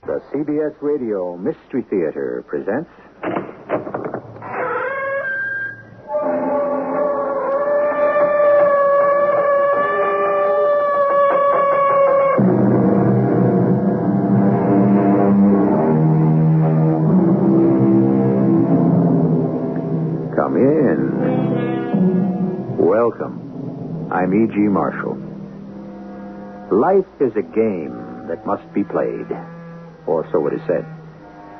The CBS Radio Mystery Theater presents... Come in. Welcome. I'm E.G. Marshall. Life is a game that must be played. Or so it is said.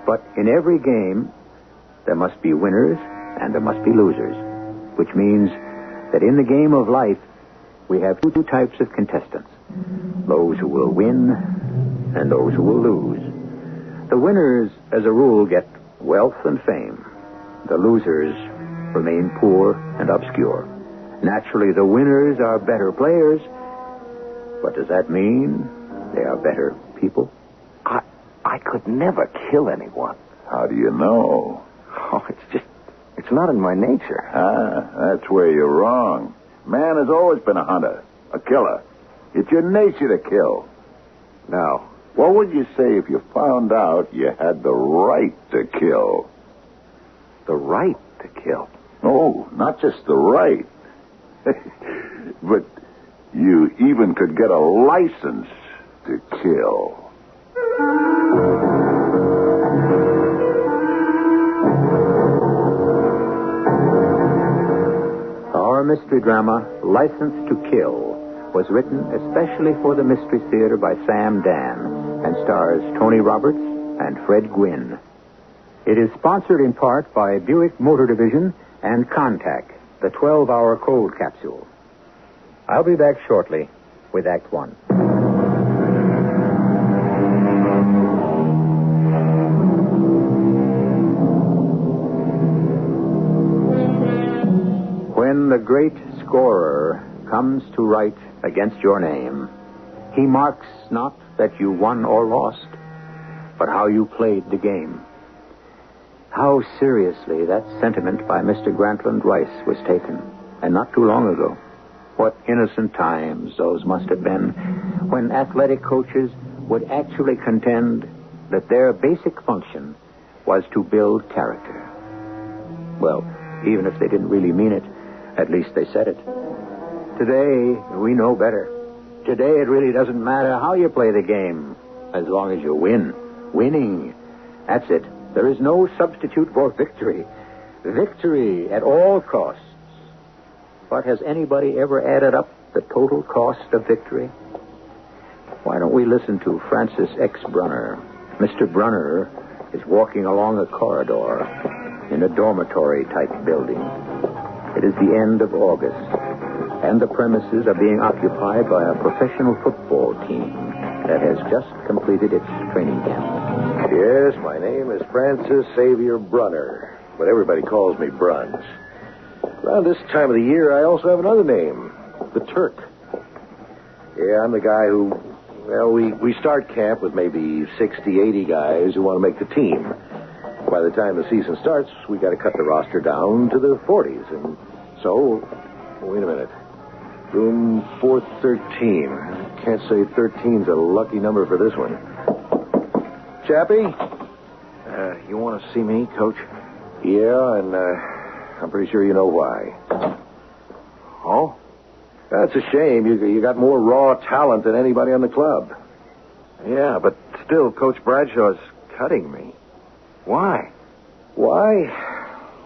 But in every game, there must be winners and there must be losers. Which means that in the game of life, we have two types of contestants. Those who will win and those who will lose. The winners, as a rule, get wealth and fame. The losers remain poor and obscure. Naturally, the winners are better players. But does that mean they are better people? I could never kill anyone. How do you know? Oh, it's not in my nature. That's where you're wrong. Man has always been a hunter, a killer. It's your nature to kill. Now, what would you say if you found out you had the right to kill? The right to kill? Oh, not just the right. But you even could get a license to kill. Our mystery drama, License to Kill, was written especially for the Mystery Theater by Sam Dann and stars Tony Roberts and Fred Gwynne. It is sponsored in part by Buick Motor Division and Contact, the 12-hour cold capsule. I'll be back shortly with Act One. When the great scorer comes to write against your name, he marks not that you won or lost, but how you played the game. How seriously that sentiment by Mr. Grantland Rice was taken, and not too long ago. What innocent times those must have been, when athletic coaches would actually contend that their basic function was to build character. Well, even if they didn't really mean it, at least they said it. Today, we know better. Today, it really doesn't matter how you play the game, as long as you win. Winning. That's it. There is no substitute for victory. Victory at all costs. But has anybody ever added up the total cost of victory? Why don't we listen to Francis X. Brunner? Mr. Brunner is walking along a corridor in a dormitory-type building. It is the end of August, and the premises are being occupied by a professional football team that has just completed its training camp. Yes, my name is Francis Xavier Brunner, but everybody calls me Bruns. Around this time of the year, I also have another name, the Turk. Yeah, I'm the guy who, we start camp with maybe 60, 80 guys who want to make the team. By the time the season starts, we got to cut the roster down to the 40s. And so, wait a minute. Room 413. Can't say 13's a lucky number for this one. Chappie? You want to see me, Coach? Yeah, and I'm pretty sure you know why. Oh? That's a shame. You got more raw talent than anybody on the club. Yeah, but still, Coach Bradshaw's cutting me. Why? Why?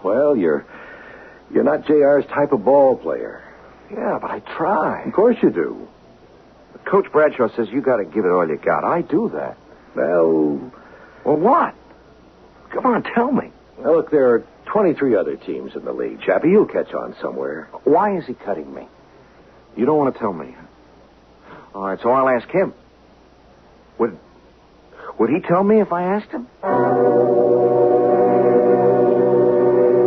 Well, you're not JR's type of ball player. Yeah, but I try. Of course you do. Coach Bradshaw says you got to give it all you got. I do that. Well, what? Come on, tell me. Well, look, there are 23 other teams in the league. Chappie, you'll catch on somewhere. Why is he cutting me? You don't want to tell me. All right, so I'll ask him. Would he tell me if I asked him?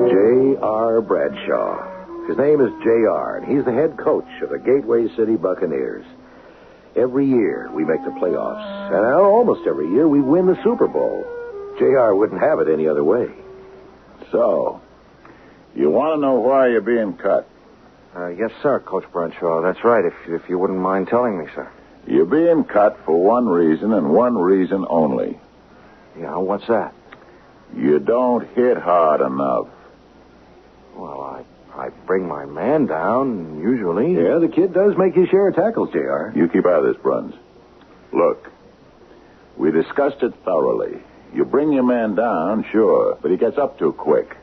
J.R. Bradshaw. His name is J.R., and he's the head coach of the Gateway City Buccaneers. Every year, we make the playoffs. And almost every year, we win the Super Bowl. J.R. wouldn't have it any other way. So, you want to know why you're being cut? Yes, sir, Coach Bradshaw. That's right, if you wouldn't mind telling me, sir. You're being cut for one reason and one reason only. Yeah, what's that? You don't hit hard enough. Well, I bring my man down, usually. Yeah, the kid does make his share of tackles, J.R. You keep out of this, Bruns. Look, we discussed it thoroughly. You bring your man down, sure, but he gets up too quick.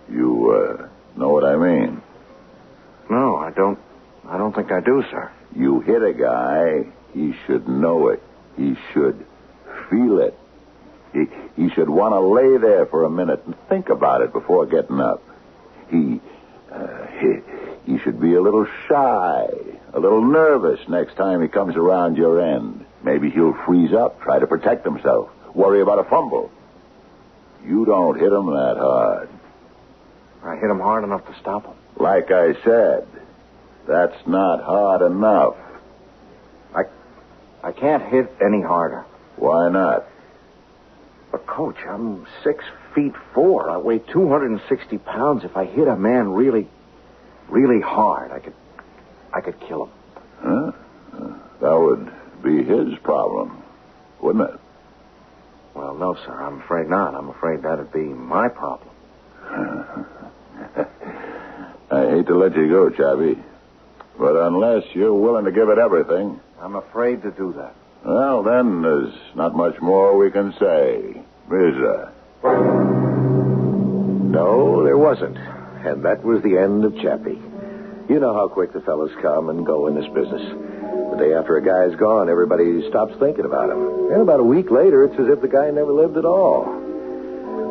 You, know what I mean? No, I don't think I do, sir. You hit a guy, he should know it. He should feel it. He should want to lay there for a minute and think about it before getting up. He should be a little shy, a little nervous next time he comes around your end. Maybe he'll freeze up, try to protect himself, worry about a fumble. You don't hit him that hard. I hit him hard enough to stop him. Like I said, that's not hard enough. I can't hit any harder. Why not? But, Coach, I'm 6'4". I weigh 260 pounds. If I hit a man really, really hard, I could kill him. Huh? That would be his problem, wouldn't it? Well, no, sir. I'm afraid not. I'm afraid that'd be my problem. I hate to let you go, Chappie. But unless you're willing to give it everything... I'm afraid to do that. Well, then, there's not much more we can say, is there? No, there wasn't. And that was the end of Chappie. You know how quick the fellas come and go in this business. The day after a guy's gone, everybody stops thinking about him. And about a week later, it's as if the guy never lived at all.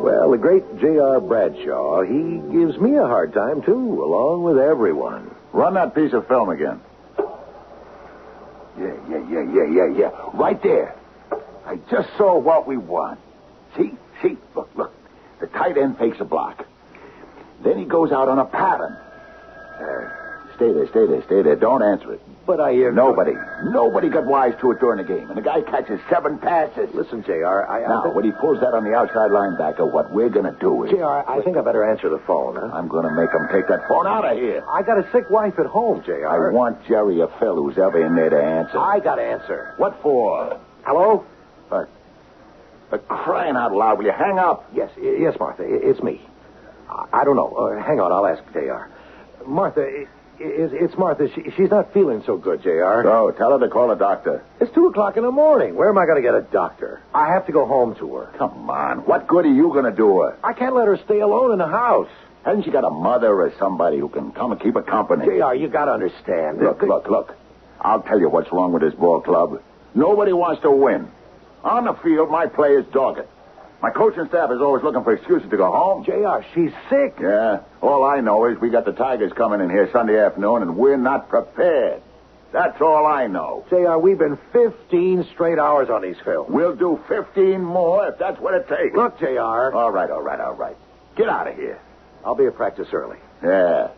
Well, the great J.R. Bradshaw, he gives me a hard time, too, along with everyone. Run that piece of film again. Yeah. Right there. I just saw what we want. See? Look. The tight end fakes a block. Then he goes out on a pattern. Stay there. Don't answer it. But I hear... Nobody got wise to it during the game. And the guy catches 7 passes. Listen, J.R., Now, when he pulls that on the outside linebacker, what we're going to do is... J.R., I think I better answer the phone, huh? I'm going to make him take that phone out of here. I got a sick wife at home, J.R. I want Jerry or Phil, who's ever in there, to answer. I got to answer. What for? Hello? For crying out loud, will you hang up? Yes, Martha. It's me. I don't know. Hang on, I'll ask J.R. Martha, it's Martha. She's not feeling so good, J.R. So, tell her to call a doctor. It's 2 o'clock in the morning. Where am I going to get a doctor? I have to go home to her. Come on. What good are you going to do her? I can't let her stay alone in the house. Hasn't she got a mother or somebody who can come and keep her company? J.R., you got to understand. Look. I'll tell you what's wrong with this ball club. Nobody wants to win. On the field, my players dog it. My coaching staff is always looking for excuses to go home. J.R., she's sick. Yeah. All I know is we got the Tigers coming in here Sunday afternoon, and we're not prepared. That's all I know. J.R., we've been 15 straight hours on these films. We'll do 15 more if that's what it takes. Look, J.R. All right. Get out of here. I'll be at practice early. Yeah.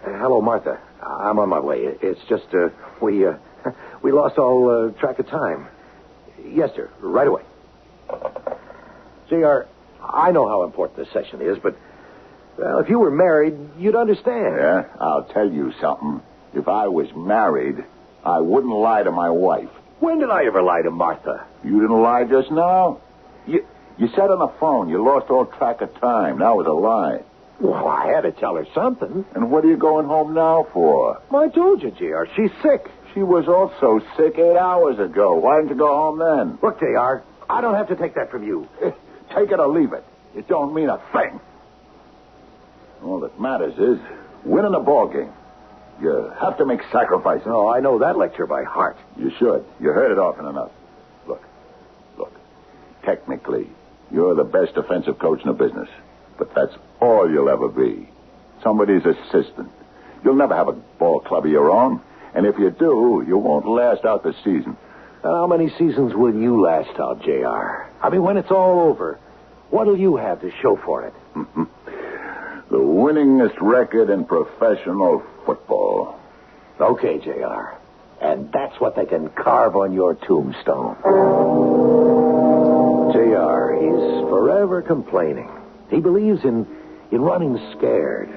Hello, Martha. I'm on my way. It's just, we lost all track of time. Yes, sir. Right away. J.R., I know how important this session is, but, well, if you were married, you'd understand. Yeah, I'll tell you something. If I was married, I wouldn't lie to my wife. When did I ever lie to Martha? You didn't lie just now? You said on the phone you lost all track of time. That was a lie. Well, I had to tell her something. And what are you going home now for? Well, I told you, J.R., she's sick. She was also sick 8 hours ago. Why didn't you go home then? Look, J.R., I don't have to take that from you. Take it or leave it. It don't mean a thing. All that matters is winning a ball game. You have to make sacrifices. Oh, I know that lecture by heart. You should. You heard it often enough. Look. Technically, you're the best defensive coach in the business. But that's all you'll ever be. Somebody's assistant. You'll never have a ball club of your own. And if you do, you won't last out the season. And how many seasons will you last out, J.R.? I mean, when it's all over, what'll you have to show for it? The winningest record in professional football. Okay, J.R. And that's what they can carve on your tombstone. J.R., he's forever complaining. He believes in running scared.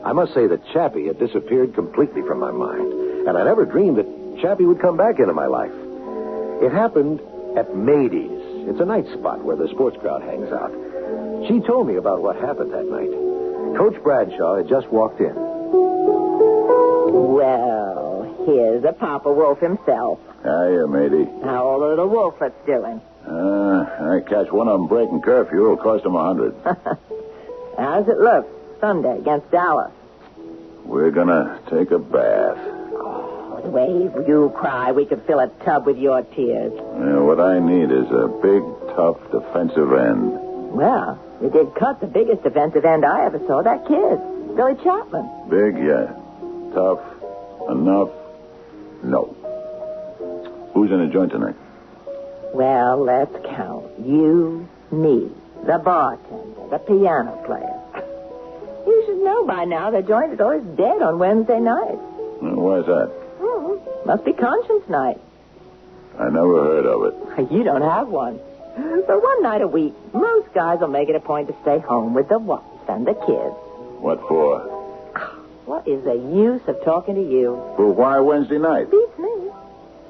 I must say that Chappie had disappeared completely from my mind. And I never dreamed that Chappie would come back into my life. It happened at Mady's It's a night spot where the sports crowd hangs out. She told me about what happened that night. Coach Bradshaw had just walked in. Well, here's the Papa Wolf himself. Hiya, matey. How are the little wolflets doing? I catch one of them breaking curfew. It'll cost them $100. How's it look? Sunday against Dallas. We're gonna take a bath. Oh, the way you cry, we could fill a tub with your tears. What I need is a big, tough defensive end. Well, you did cut the biggest defensive end I ever saw, that kid, Billy Chapman. Big, yeah. Tough. Enough. No. Who's in the joint tonight? Well, let's count. You, me, the bartender, the piano player. You should know by now the joint is always dead on Wednesday night. Why's that? Must be conscience night. I never heard of it. You don't have one. For one night a week, most guys will make it a point to stay home with the wife and the kids. What for? What is the use of talking to you? Well, why Wednesday night? Beats me.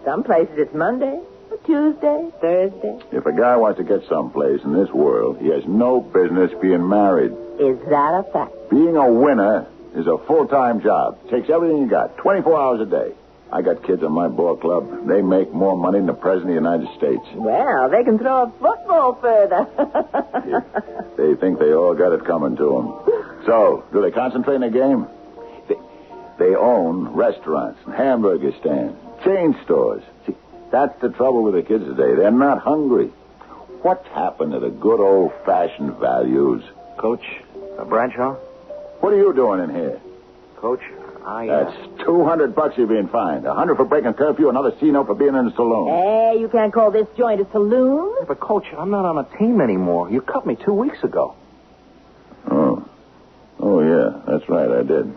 Some places it's Monday, Tuesday, Thursday. If a guy wants to get someplace in this world, he has no business being married. Is that a fact? Being a winner is a full-time job. Takes everything you got, 24 hours a day. I got kids on my ball club. They make more money than the President of the United States. Well, they can throw a football further. They think they all got it coming to them. So, do they concentrate in the game? They own restaurants and hamburger stands, chain stores. See, that's the trouble with the kids today. They're not hungry. What's happened to the good old-fashioned values? Coach Bradshaw? What are you doing in here? Coach, That's $200 you're being fined. $100 for breaking curfew, another C-note for being in the saloon. Hey, you can't call this joint a saloon. Yeah, but, Coach, I'm not on a team anymore. You cut me 2 weeks ago. Oh, yeah, that's right, I did.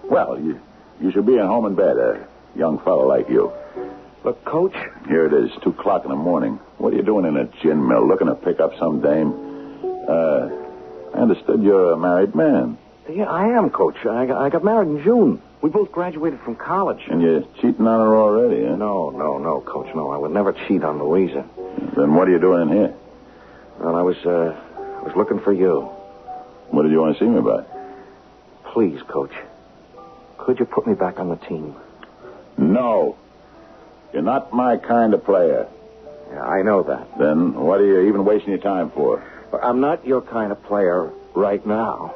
Well, you should be at home in bed, a young fellow like you. Look, Coach. Here it is, 2 o'clock in the morning. What are you doing in a gin mill, looking to pick up some dame? I understood you're a married man. Yeah, I am, Coach. I got married in June. We both graduated from college. And you're cheating on her already, huh? No, Coach. No, I would never cheat on Louisa. Then what are you doing in here? Well, I was looking for you. What did you want to see me about? Please, Coach. Could you put me back on the team? No. You're not my kind of player. Yeah, I know that. Then what are you even wasting your time for? But I'm not your kind of player right now.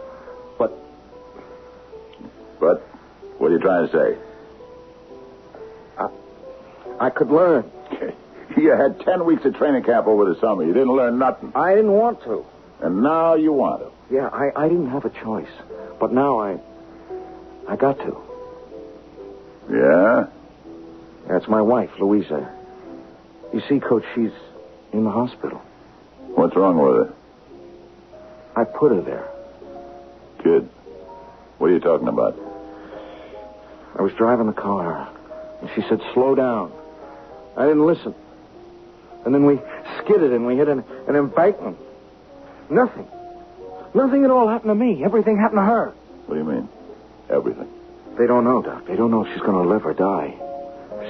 But what are you trying to say? I could learn. You had 10 weeks of training camp over the summer. You didn't learn nothing. I didn't want to. And now you want to. Yeah, I didn't have a choice. But now I got to. Yeah? That's my wife, Louisa. You see, Coach, she's in the hospital. What's wrong with her? I put her there. Kid, what are you talking about? I was driving the car, and she said, slow down. I didn't listen. And then we skidded, and we hit an embankment. Nothing at all happened to me. Everything happened to her. What do you mean, everything? They don't know, Doc. They don't know if she's going to live or die.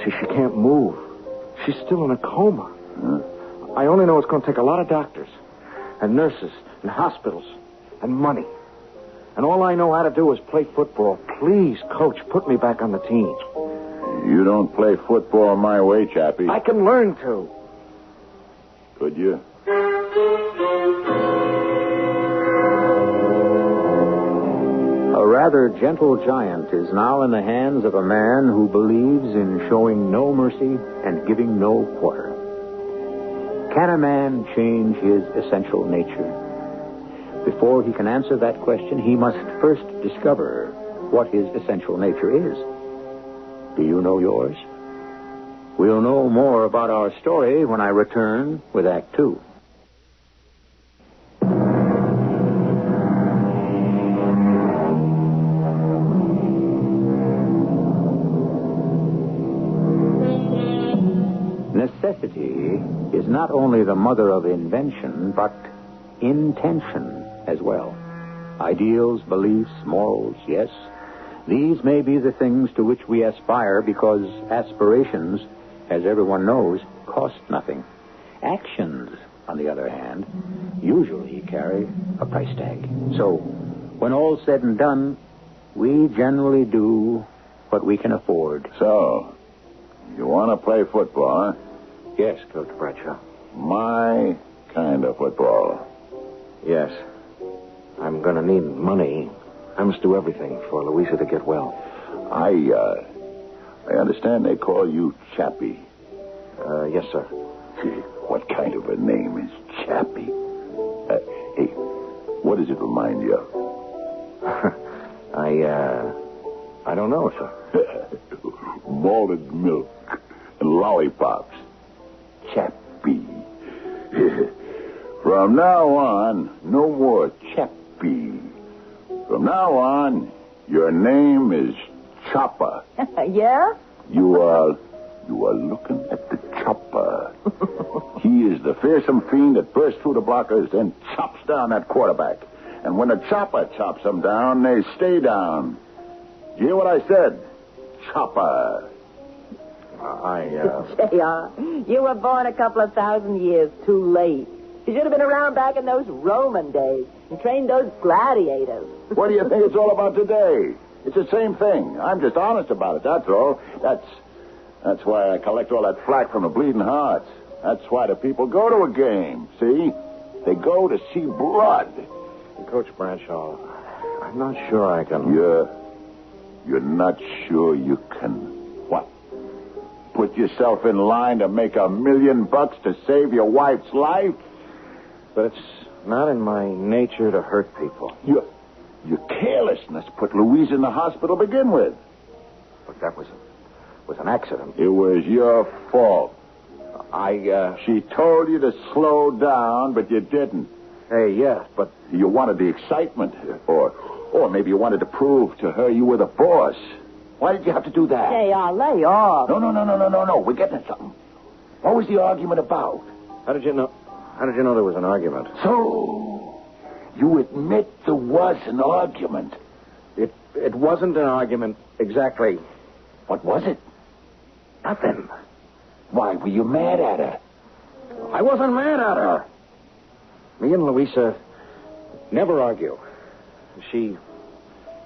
See, she can't move. She's still in a coma. Huh? I only know it's going to take a lot of doctors and nurses and hospitals and money. And all I know how to do is play football. Please, Coach, put me back on the team. You don't play football my way, Chappie. I can learn to. Could you? A rather gentle giant is now in the hands of a man who believes in showing no mercy and giving no quarter. Can a man change his essential nature? Before he can answer that question, he must first discover what his essential nature is. Do you know yours? We'll know more about our story when I return with Act 2. Necessity is not only the mother of invention, but intention as well. Ideals, beliefs, morals, yes. These may be the things to which we aspire because aspirations, as everyone knows, cost nothing. Actions, on the other hand, usually carry a price tag. So, when all's said and done, we generally do what we can afford. So, you want to play football, huh? Yes, Coach Bradshaw. My kind of football. Yes. I'm going to need money. I must do everything for Louisa to get well. I understand they call you Chappie. Yes, sir. What kind of a name is Chappie? Hey, what does it remind you of? I don't know, sir. Malted milk and lollipops. Chappie. From now on, no more Chappie. From now on, your name is Chopper. Yeah? You are looking at the Chopper. He is the fearsome fiend that bursts through the blockers and chops down that quarterback. And when the Chopper chops them down, they stay down. You hear what I said? Chopper. J.R., you were born a couple of 1,000 years too late. You should have been around back in those Roman days and trained those gladiators. What do you think it's all about today? It's the same thing. I'm just honest about it, that's all. That's why I collect all that flack from the bleeding hearts. That's why the people go to a game, see? They go to see blood. Coach Bradshaw, I'm not sure I can... You're not sure you can what? Put yourself in line to make $1 million to save your wife's life? But it's not in my nature to hurt people. Your carelessness put Louise in the hospital to begin with. But that was an accident. It was your fault. She told you to slow down, but you didn't. Hey, yes, but... You wanted the excitement, or maybe you wanted to prove to her you were the boss. Why did you have to do that? J.R., lay off. No. We're getting at something. What was the argument about? How did you know there was an argument? So, you admit there was an argument. It wasn't an argument exactly. What was it? Nothing. Why, were you mad at her? I wasn't mad at her. Me and Louisa never argue. She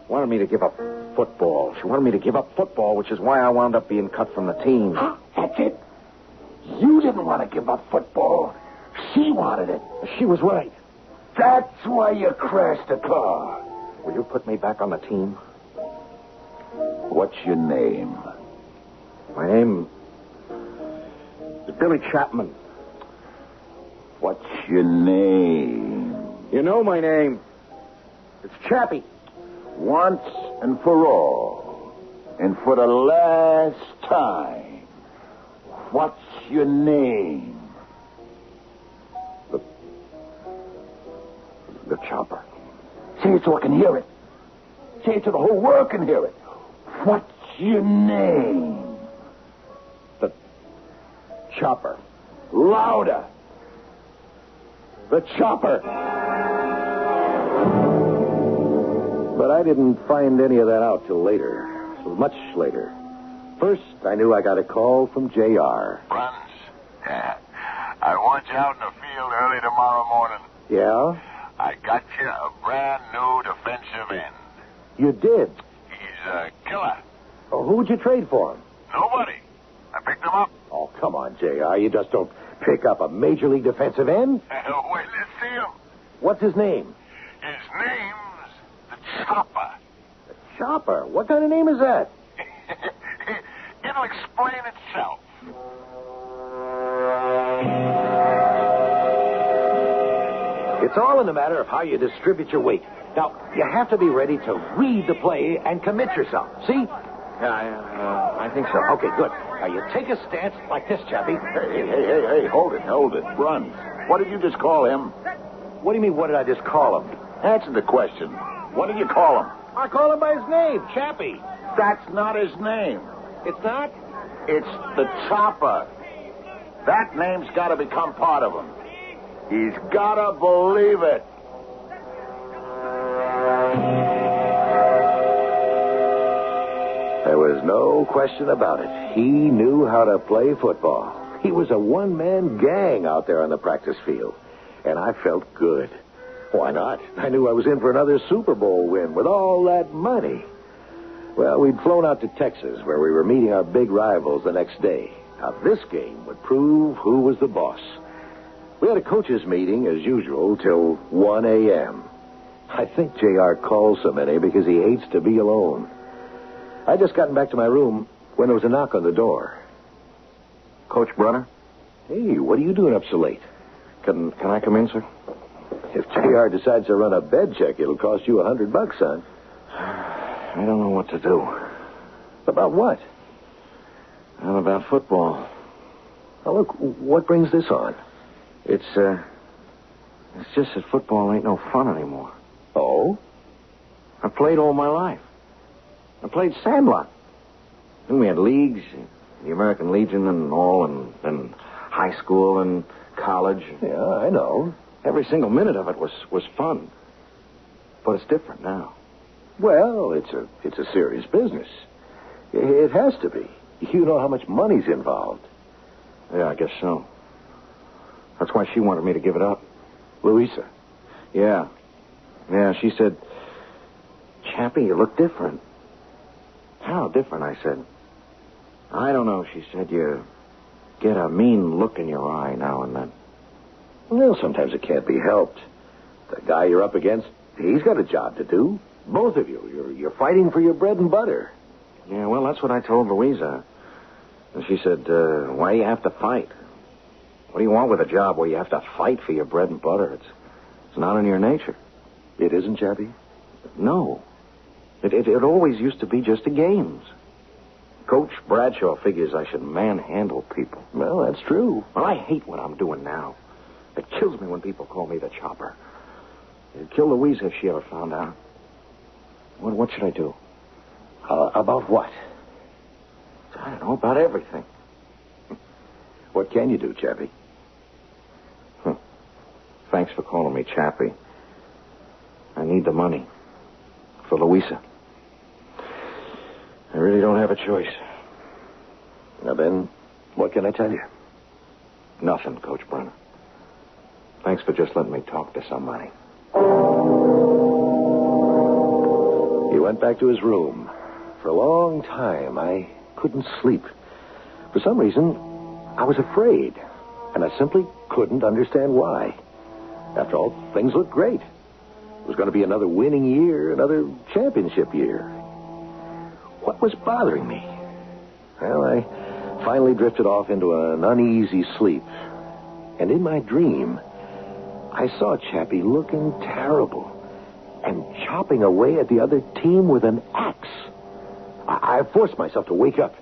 wanted me to give up football. She wanted me to give up football, which is why I wound up being cut from the team. That's it. You didn't want to give up football. She wanted it. She was right. That's why you crashed the car. Will you put me back on the team? What's your name? My name is Billy Chapman. What's your name? You know my name. It's Chappie. Once and for all, and for the last time, what's your name? The Chopper. Say it so I can hear it. Say it so the whole world can hear it. What's your name? The Chopper. Louder. The Chopper. But I didn't find any of that out till later. Much later. First, I knew I got a call from J.R. Bruns. Yeah. I want you out in the field early tomorrow morning. Yeah? I got you a brand new defensive end. You did? He's a killer. Oh, who would you trade for him? Nobody. I picked him up. Oh, come on, J.R. You just don't pick up a major league defensive end. Wait, let's see him. What's his name? His name's the Chopper. The Chopper? What kind of name is that? It'll explain itself. It's all in the matter of how you distribute your weight. Now, you have to be ready to read the play and commit yourself. See? I think so. Okay, good. Now, you take a stance like this, Chappie. Hey, hold it. Bruns. What did you just call him? What do you mean, what did I just call him? Answer the question. What did you call him? I call him by his name, Chappie. That's not his name. It's not? It's the Chopper. That name's got to become part of him. He's got to believe it. There was no question about it. He knew how to play football. He was a one-man gang out there on the practice field. And I felt good. Why not? I knew I was in for another Super Bowl win with all that money. Well, we'd flown out to Texas, where we were meeting our big rivals the next day. Now, this game would prove who was the boss. We had a coaches' meeting, as usual, till 1 a.m. I think J.R. calls so many because he hates to be alone. I'd just gotten back to my room when there was a knock on the door. Coach Brunner? Hey, what are you doing up so late? Can I come in, sir? If J.R. decides to run a bed check, it'll cost you $100, son. I don't know what to do. About what? Well, about football. Now, look, what brings this on? It's just that football ain't no fun anymore. Oh? I played all my life. I played sandlot. Then we had leagues, the American Legion and all, and high school and college. Yeah, I know. Every single minute of it was fun. But it's different now. Well, it's a serious business. It has to be. You know how much money's involved. Yeah, I guess so. That's why she wanted me to give it up. Louisa? Yeah. Yeah, she said, Chappie, you look different. How different, I said. I don't know, she said. You get a mean look in your eye now and then. Well, sometimes it can't be helped. The guy you're up against, he's got a job to do. Both of you, you're fighting for your bread and butter. Yeah, well, that's what I told Louisa. And she said, why do you have to fight? What do you want with a job where you have to fight for your bread and butter? It's not in your nature. It isn't, Chappie? No. It always used to be just the games. Coach Bradshaw figures I should manhandle people. Well, that's true. Well, I hate what I'm doing now. It kills me when people call me the chopper. It'd kill Louisa if she ever found out. What should I do? About what? I don't know, about everything. What can you do, Chappie? Thanks for calling me Chappie. I need the money. For Louisa. I really don't have a choice. Now then, what can I tell you? Nothing, Coach Brunner. Thanks for just letting me talk to somebody. He went back to his room. For a long time, I couldn't sleep. For some reason, I was afraid, and I simply couldn't understand why. After all, things looked great. It was going to be another winning year, another championship year. What was bothering me? Well, I finally drifted off into an uneasy sleep. And in my dream, I saw Chappie looking terrible and chopping away at the other team with an axe. I forced myself to wake up.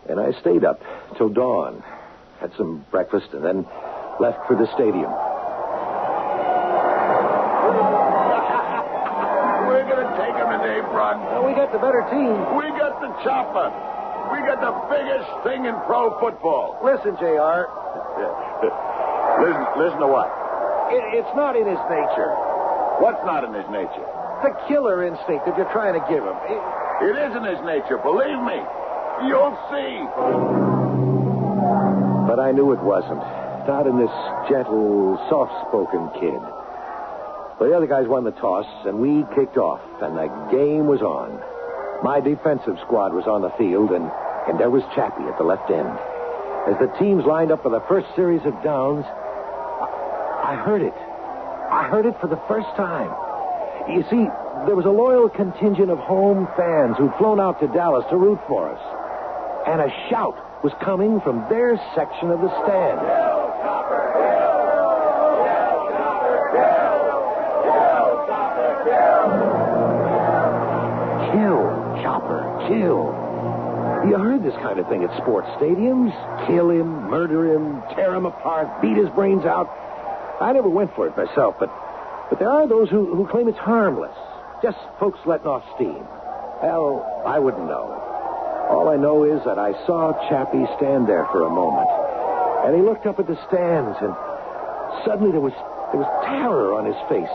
And I stayed up till dawn, had some breakfast, and then left for the stadium. We're going to take him today, Brun. Well, we got the better team. We got the chopper. We got the biggest thing in pro football. Listen, J.R. Listen to what? It's not in his nature. What's not in his nature? The killer instinct that you're trying to give him. It isn't his nature, believe me. You'll see. But I knew it wasn't. Not in this gentle, soft-spoken kid. But the other guys won the toss, and we kicked off, and the game was on. My defensive squad was on the field, and there was Chappie at the left end. As the teams lined up for the first series of downs, I heard it. I heard it for the first time. You see, there was a loyal contingent of home fans who'd flown out to Dallas to root for us. And a shout was coming from their section of the stand. Kill, Chopper, kill! Kill, Chopper, kill! Kill, Chopper, kill! Kill, Chopper, kill. You heard this kind of thing at sports stadiums. Kill him, murder him, tear him apart, beat his brains out. I never went for it myself, but there are those who claim it's harmless. Just folks letting off steam. Hell, I wouldn't know. All I know is that I saw Chappie stand there for a moment. And he looked up at the stands, and suddenly there was terror on his face.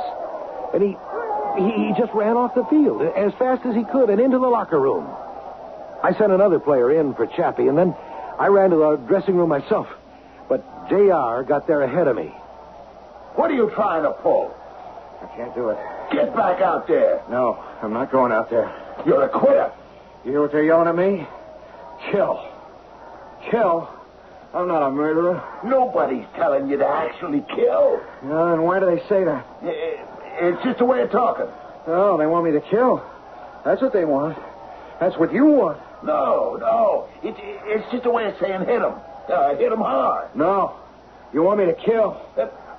And he just ran off the field as fast as he could and into the locker room. I sent another player in for Chappie, and then I ran to the dressing room myself, but JR got there ahead of me. What are you trying to pull? I can't do it. Get back out there. No, I'm not going out there. You're a quitter. You hear what they're yelling at me? Kill. Kill? I'm not a murderer. Nobody's telling you to actually kill. Yeah, and why do they say that? It's just a way of talking. Oh, they want me to kill. That's what they want. That's what you want. No. It's just a way of saying hit him. Hit him hard. No. You want me to kill.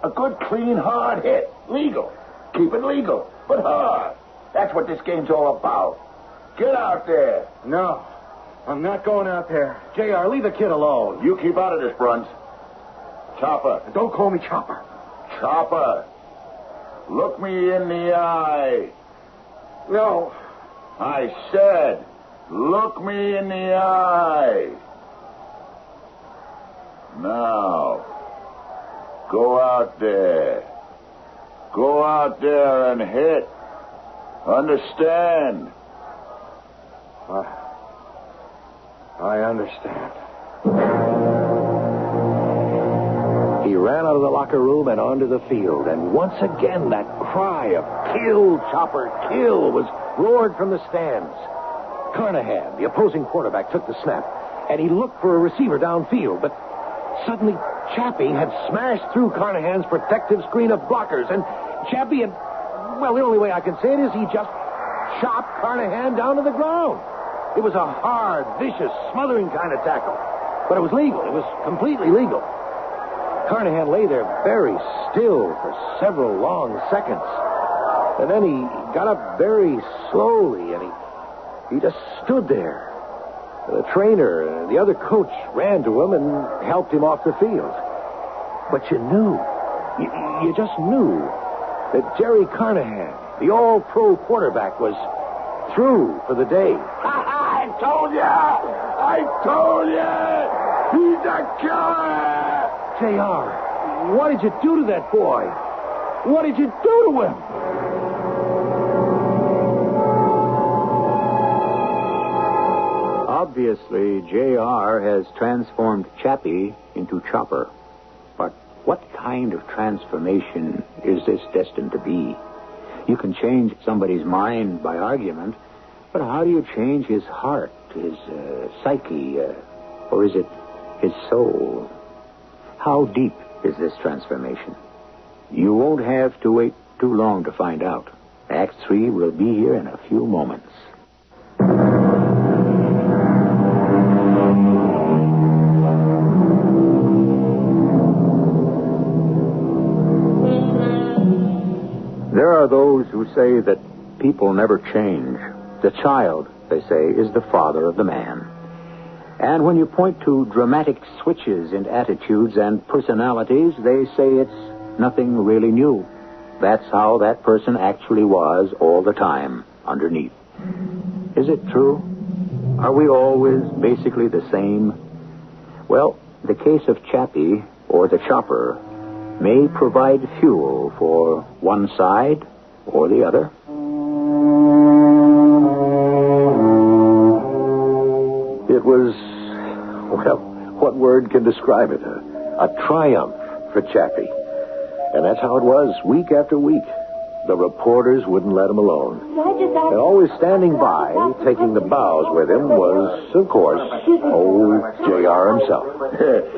A good, clean, hard hit. Legal. Keep it legal, but hard. That's what this game's all about. Get out there. No. I'm not going out there. JR, leave the kid alone. You keep out of this, Bruns. Chopper. Don't call me Chopper. Chopper. Look me in the eye. No. I said, look me in the eye. Now, go out there. Go out there and hit. Understand? I understand. He ran out of the locker room and onto the field, and once again that cry of kill, Chopper, kill was roared from the stands. Carnahan, the opposing quarterback, took the snap, and he looked for a receiver downfield, but suddenly Chappie had smashed through Carnahan's protective screen of blockers, and Chappie had, well, the only way I can say it is he just chopped Carnahan down to the ground. It was a hard, vicious, smothering kind of tackle, but it was legal. It was completely legal. Carnahan lay there very still for several long seconds, and then he got up very slowly, and he just stood there. The trainer and the other coach ran to him and helped him off the field. But you knew, you just knew that Jerry Carnahan, the all-pro quarterback, was through for the day. I told you! He's a killer! JR, what did you do to that boy? What did you do to him? Obviously, JR has transformed Chappie into Chopper. But what kind of transformation is this destined to be? You can change somebody's mind by argument, but how do you change his heart, his psyche, or is it his soul? How deep is this transformation? You won't have to wait too long to find out. Act 3 will be here in a few moments. There are those who say that people never change. The child, they say, is the father of the man. And when you point to dramatic switches in attitudes and personalities, they say it's nothing really new. That's how that person actually was all the time, underneath. Is it true? Are we always basically the same? Well, the case of Chappie, or the Chopper, may provide fuel for one side or the other. It was, well, what word can describe it? A triumph for Chappie. And that's how it was, week after week. The reporters wouldn't let him alone. And always standing by, taking the bows with him, was, of course, old JR himself.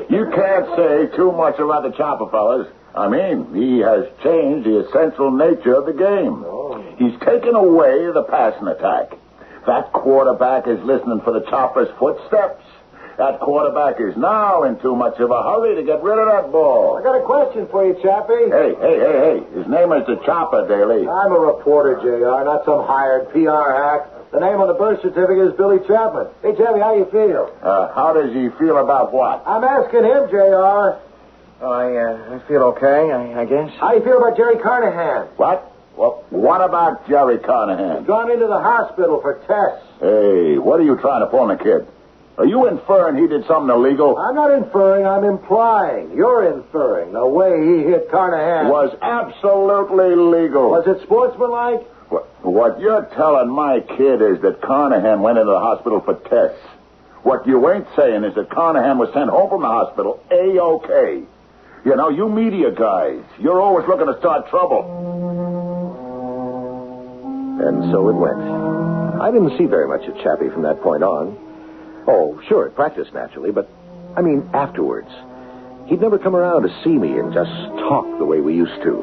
You can't say too much about the Chopper, fellas. I mean, he has changed the essential nature of the game. He's taken away the passing attack. That quarterback is listening for the Chopper's footsteps. That quarterback is now in too much of a hurry to get rid of that ball. I got a question for you, Chappie. Hey. His name is the Chopper, Daly. I'm a reporter, JR, not some hired PR hack. The name on the birth certificate is Billy Chapman. Hey, Chappie, how you feel? How does he feel about what? I'm asking him, JR. I feel okay, I guess. How you feel about Jerry Carnahan? What? Well, what about Jerry Carnahan? He's gone into the hospital for tests. Hey, what are you trying to pull on the kid? Are you inferring he did something illegal? I'm not inferring, I'm implying. You're inferring. The way he hit Carnahan was absolutely legal. Was it sportsmanlike? What you're telling my kid is that Carnahan went into the hospital for tests. What you ain't saying is that Carnahan was sent home from the hospital A-OK. You know, you media guys, you're always looking to start trouble. And so it went. I didn't see very much of Chappie from that point on. Oh, sure, at practice, naturally, but, I mean, afterwards. He'd never come around to see me and just talk the way we used to.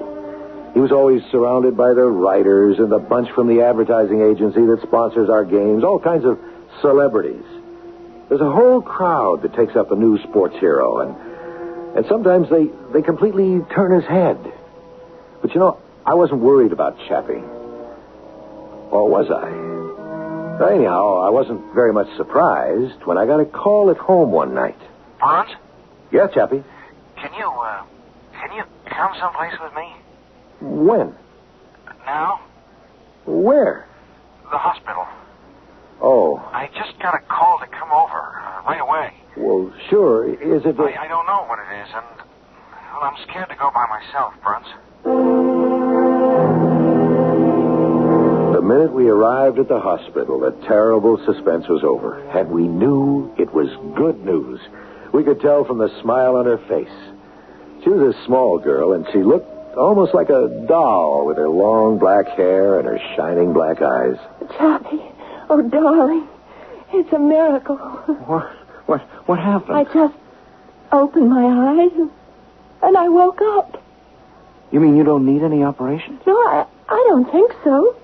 He was always surrounded by the writers and the bunch from the advertising agency that sponsors our games, all kinds of celebrities. There's a whole crowd that takes up a new sports hero, and sometimes they completely turn his head. But, you know, I wasn't worried about Chappie. Or was I? Anyhow, I wasn't very much surprised when I got a call at home one night. Bonds? Yeah, Chappie? Can you come someplace with me? When? Now? Where? The hospital. Oh. I just got a call to come over right away. Well, sure. Is it... I don't know what it is, and well, I'm scared to go by myself, Bruns. The minute we arrived at the hospital, the terrible suspense was over, and we knew it was good news. We could tell from the smile on her face. She was a small girl, and she looked almost like a doll with her long black hair and her shining black eyes. Chappie, oh, darling, it's a miracle. What happened? I just opened my eyes, and I woke up. You mean you don't need any operation? No, I don't think so.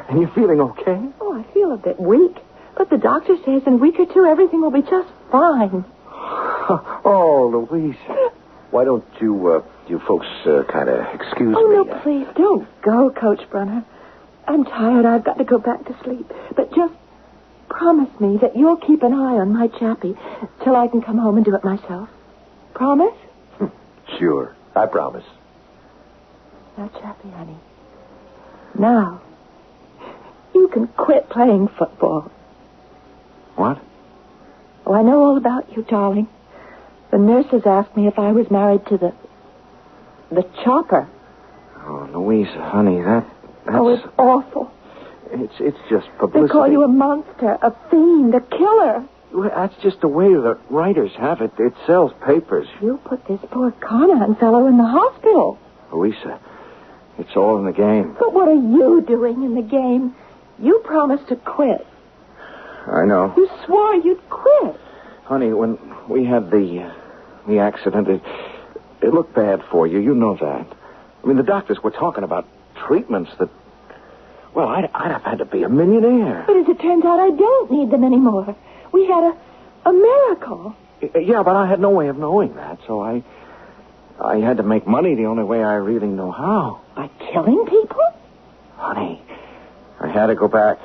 And you're feeling okay? Oh, I feel a bit weak, but the doctor says in a week or two everything will be just fine. Oh, Louise. Why don't you folks kind of excuse Oh, me? no, please, don't go, Coach Brunner. I'm tired. I've got to go back to sleep. But just promise me that you'll keep an eye on my Chappie till I can come home and do it myself. Promise? Sure, I promise. Now, Chappie, honey. Now, you can quit playing football. What? Oh, I know all about you, darling. The nurses asked me if I was married to the chopper. Oh, Louise, honey, that's... Oh, it's awful. It's just publicity. They call you a monster, a fiend, a killer. Well, that's just the way the writers have it. It sells papers. You put this poor Carnahan fellow in the hospital. Louisa, it's all in the game. But what are you doing in the game? You promised to quit. I know. You swore you'd quit. Honey, when we had the accident, it looked bad for you. You know that. I mean, the doctors were talking about treatments that... Well, I'd have had to be a millionaire. But as it turns out, I don't need them anymore. We had a miracle. Yeah, but I had no way of knowing that, so I had to make money the only way I really know how. By killing people? Honey, I had to go back.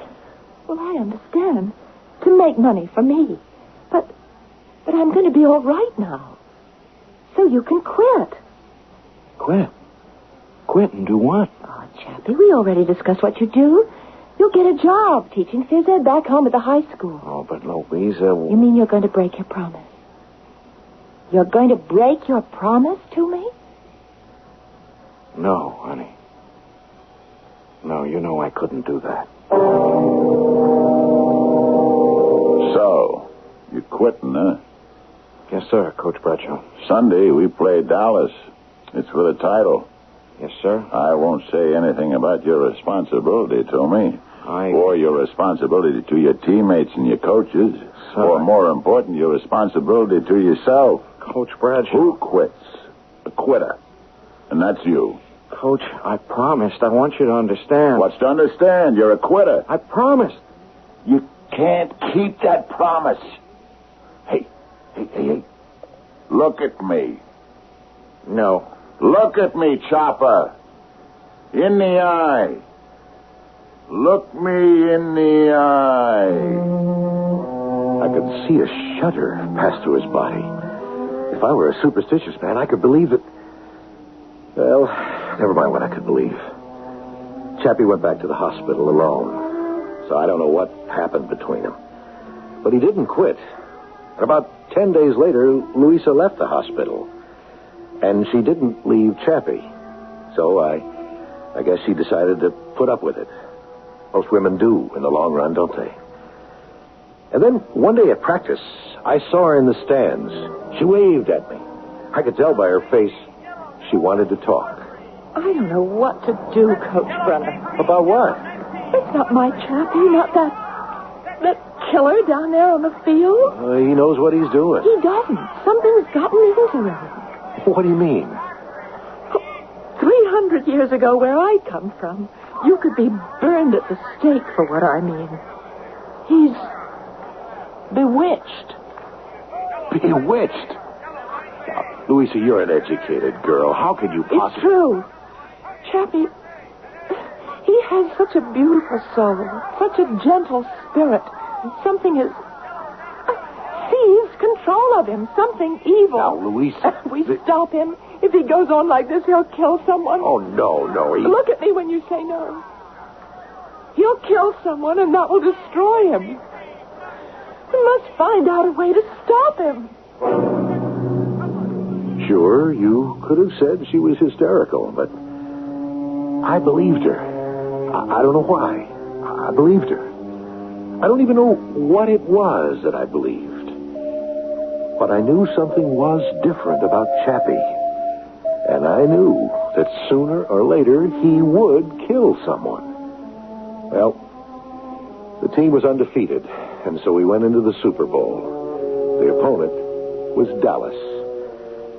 Well, I understand. To make money for me. But I'm going to be all right now. So you can quit. Quit? Quit and do what? Oh, Chappie, we already discussed what you do. You'll get a job teaching phys ed back home at the high school. Oh, but Louisa... You mean you're going to break your promise? You're going to break your promise to me? No, honey. No, you know I couldn't do that. So, you quitting, huh? Yes, sir, Coach Bradshaw. Sunday, we play Dallas. It's for the title. Yes, sir. I won't say anything about your responsibility to me. Or your responsibility to your teammates and your coaches. Sir. Or, more important, your responsibility to yourself. Coach Bradshaw. Who quits? A quitter. And that's you. Coach, I promised. I want you to understand. What's to understand? You're a quitter. I promised. You can't keep that promise. Hey. Look at me. No. Look at me, Chopper. In the eye. Look me in the eye. I could see a shudder pass through his body. If I were a superstitious man, I could believe that... Well, never mind what I could believe. Chappie went back to the hospital alone, so I don't know what happened between them. But he didn't quit. And about 10 days later, Louisa left the hospital. And she didn't leave Chappie. So I guess she decided to put up with it. Most women do in the long run, don't they? And then one day at practice, I saw her in the stands. She waved at me. I could tell by her face she wanted to talk. I don't know what to do, Coach Brunner. About what? It's not my Chappie, not that killer down there on the field. He knows what he's doing. He doesn't. Something's gotten into him. What do you mean? 300 years ago, where I come from, you could be burned at the stake for what I mean. He's bewitched. Bewitched? Now, Louisa, you're an educated girl. How could you possibly... It's true. Chappie, he has such a beautiful soul, such a gentle spirit. Something has seized control of him, something evil. Now, Louisa... If we stop him, if he goes on like this, he'll kill someone. Oh, no. Look at me when you say no. He'll kill someone, and that will destroy him. We must find out a way to stop him. Sure, you could have said she was hysterical, but I believed her. I don't know why. I believed her. I don't even know what it was that I believed. But I knew something was different about Chappie. And I knew that sooner or later he would kill someone. Well, the team was undefeated, and so we went into the Super Bowl. The opponent was Dallas.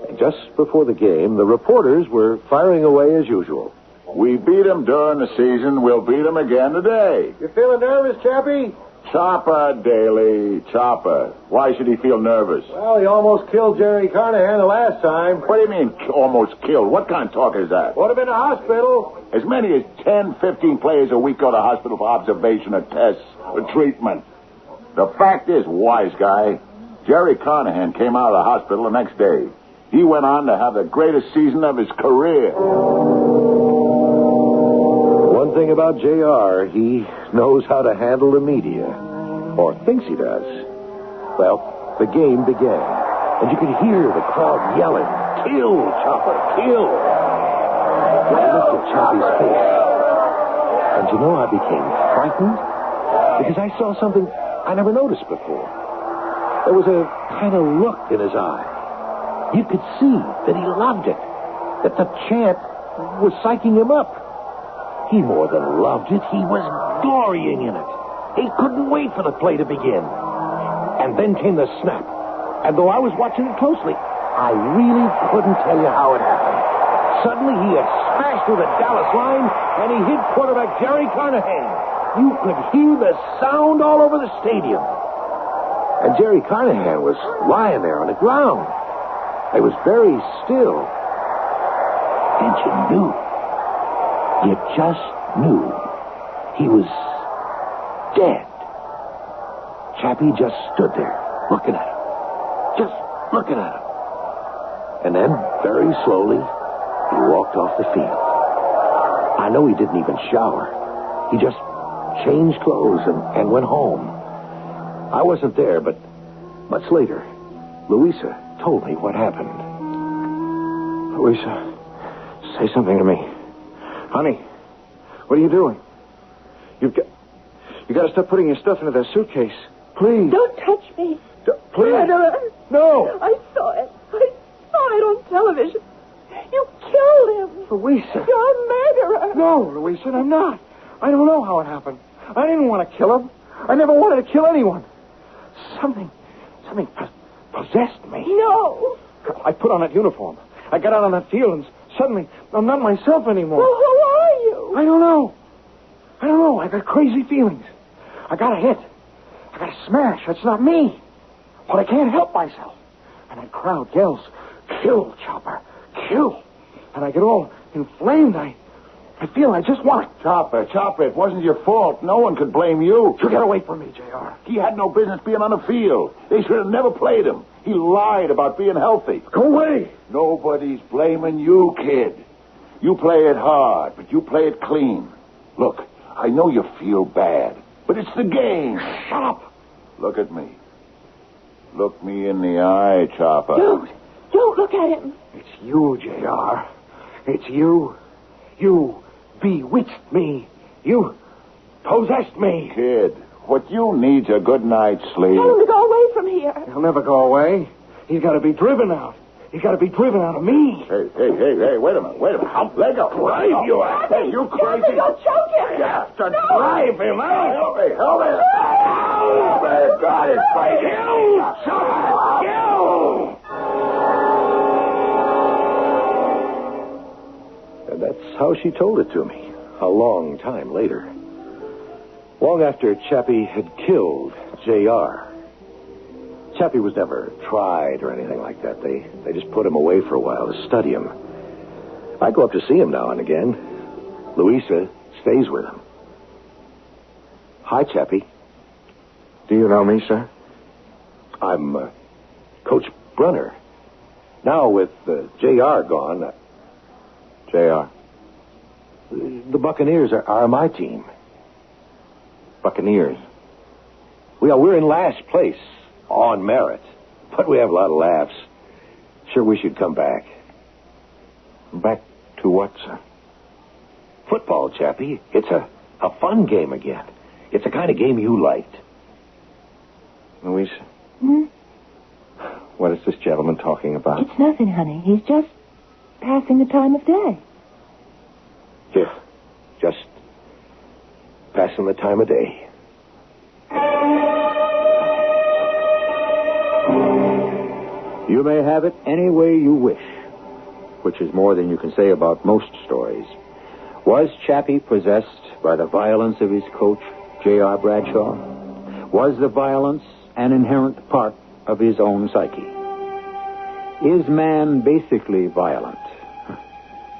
And just before the game, the reporters were firing away as usual. We beat them during the season. We'll beat them again today. You feeling nervous, Chappie? Chopper, Daly, Chopper. Why should he feel nervous? Well, he almost killed Jerry Carnahan the last time. What do you mean, almost killed? What kind of talk is that? Would have been a hospital. As many as 10, 15 players a week go to hospital for observation or tests or treatment. The fact is, wise guy, Jerry Carnahan came out of the hospital the next day. He went on to have the greatest season of his career. One thing about JR, he knows how to handle the media. Or thinks he does. Well, the game began. And you could hear the crowd yelling, "Kill, Chopper, kill!" I looked at Chappie's face. And you know, I became frightened. Because I saw something I never noticed before. There was a kind of look in his eye. You could see that he loved it. That the chant was psyching him up. He more than loved it. He was glorying in it. He couldn't wait for the play to begin. And then came the snap. And though I was watching it closely, I really couldn't tell you how it happened. Suddenly, he had smashed through the Dallas line, and he hit quarterback Jerry Carnahan. You could hear the sound all over the stadium. And Jerry Carnahan was lying there on the ground. It was very still. And you knew. You just knew. He was dead. Chappie just stood there, looking at him. Just looking at him. And then, very slowly, he walked off the field. I know he didn't even shower. He just changed clothes and went home. I wasn't there, but much later, Louisa told me what happened. Louisa, say something to me. Honey, what are you doing? You got to stop putting your stuff into that suitcase. Please. Don't touch me. Please. Murderer. No. I saw it. I saw it on television. You killed him. Louisa. You're a murderer. No, Louisa, I'm not. I don't know how it happened. I didn't want to kill him. I never wanted to kill anyone. Something possessed me. No. I put on that uniform. I got out on that field, and suddenly I'm not myself anymore. Well, who are you? I don't know. I got crazy feelings. I got a hit. I got a smash. That's not me. But I can't help myself. And that crowd yells, "Kill, Chopper, kill." And I get all inflamed. I feel I just want to... Chopper, it wasn't your fault. No one could blame you. You get away from me, JR. He had no business being on the field. They should have never played him. He lied about being healthy. Go away. Nobody's blaming you, kid. You play it hard, but you play it clean. Look, I know you feel bad, but it's the game. Shut up. Look at me. Look me in the eye, Chopper. Don't look at him. It's you, JR. It's you. You bewitched me. You possessed me. Kid, What you need's a good night's sleep. Tell him to go away from here. He'll never go away. He's got to be driven out. He's got to be driven out of me. Hey, wait a minute. Let go. Drive you out. Hey, you crazy. You'll choke him. Yeah, to drive him out. Help me. Oh, my God, it's crazy. And that's how she told it to me, a long time later. Long after Chappie had killed J.R. Chappie was never tried or anything like that. They just put him away for a while to study him. I go up to see him now and again. Louisa stays with him. Hi, Chappie. Do you know me, sir? I'm Coach Brunner. Now with J.R. gone... J.R. The Buccaneers are my team. Buccaneers. Well, we're in last place on merit, but we have a lot of laughs. Sure, we should come back. Back to what, sir? Football, Chappie. It's a fun game again. It's the kind of game you liked. Louisa? What is this gentleman talking about? It's nothing, honey. He's just passing the time of day. Yeah, just passing the time of day. You may have it any way you wish, which is more than you can say about most stories. Was Chappie possessed by the violence of his coach, J.R. Bradshaw? Was the violence an inherent part of his own psyche? Is man basically violent?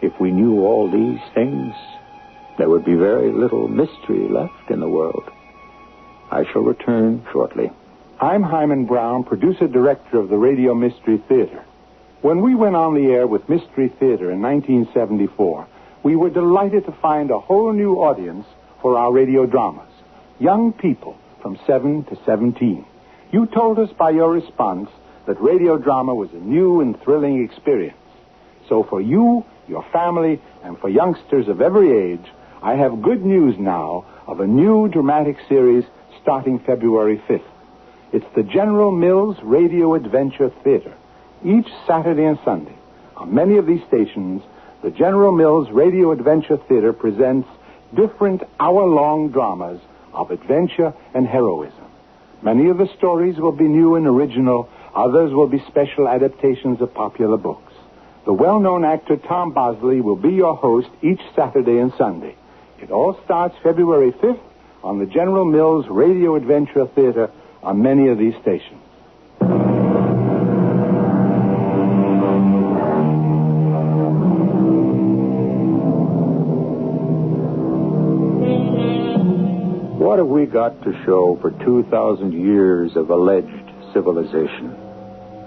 If we knew all these things, there would be very little mystery left in the world. I shall return shortly. I'm Hyman Brown, producer-director of the Radio Mystery Theater. When we went on the air with Mystery Theater in 1974, we were delighted to find a whole new audience for our radio dramas. Young people from 7 to 17. You told us by your response that radio drama was a new and thrilling experience. So for you, your family, and for youngsters of every age, I have good news now of a new dramatic series starting February 5th. It's the General Mills Radio Adventure Theater. Each Saturday and Sunday, on many of these stations, the General Mills Radio Adventure Theater presents different hour-long dramas of adventure and heroism. Many of the stories will be new and original. Others will be special adaptations of popular books. The well-known actor Tom Bosley will be your host each Saturday and Sunday. It all starts February 5th on the General Mills Radio Adventure Theater on many of these stations. What have we got to show for 2,000 years of alleged civilization?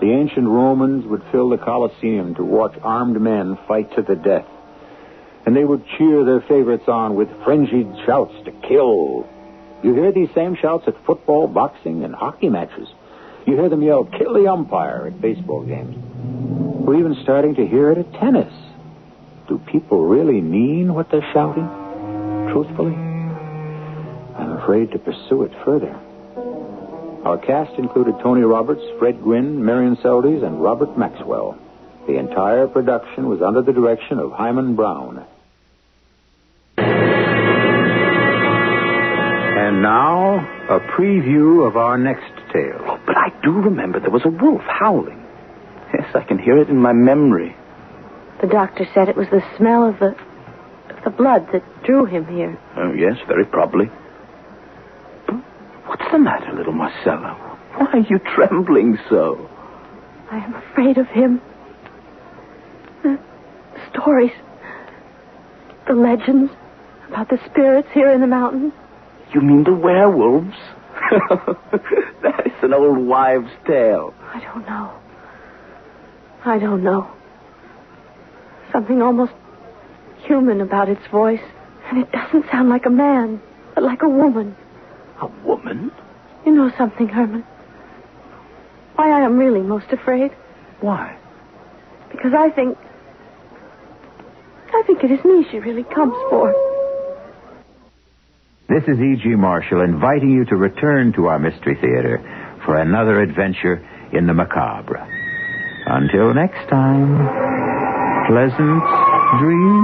The ancient Romans would fill the Colosseum to watch armed men fight to the death. And they would cheer their favorites on with frenzied shouts to kill. You hear these same shouts at football, boxing, and hockey matches. You hear them yell, kill the umpire, at baseball games. We're even starting to hear it at tennis. Do people really mean what they're shouting? Truthfully? I'm afraid to pursue it further. Our cast included Tony Roberts, Fred Gwynne, Marian Seldes, and Robert Maxwell. The entire production was under the direction of Hyman Brown. And now, a preview of our next tale. Oh, but I do remember there was a wolf howling. Yes, I can hear it in my memory. The doctor said it was the smell of the blood that drew him here. Oh, yes, very probably. But what's the matter, little Marcella? Why are you trembling so? I am afraid of him. The stories, the legends about the spirits here in the mountains. You mean the werewolves? That is an old wives' tale. I don't know. Something almost human about its voice. And it doesn't sound like a man, but like a woman. A woman? You know something, Herman? Why I am really most afraid? Why? Because I think it is me she really comes for. This is E.G. Marshall inviting you to return to our Mystery Theater for another adventure in the macabre. Until next time, pleasant dreams.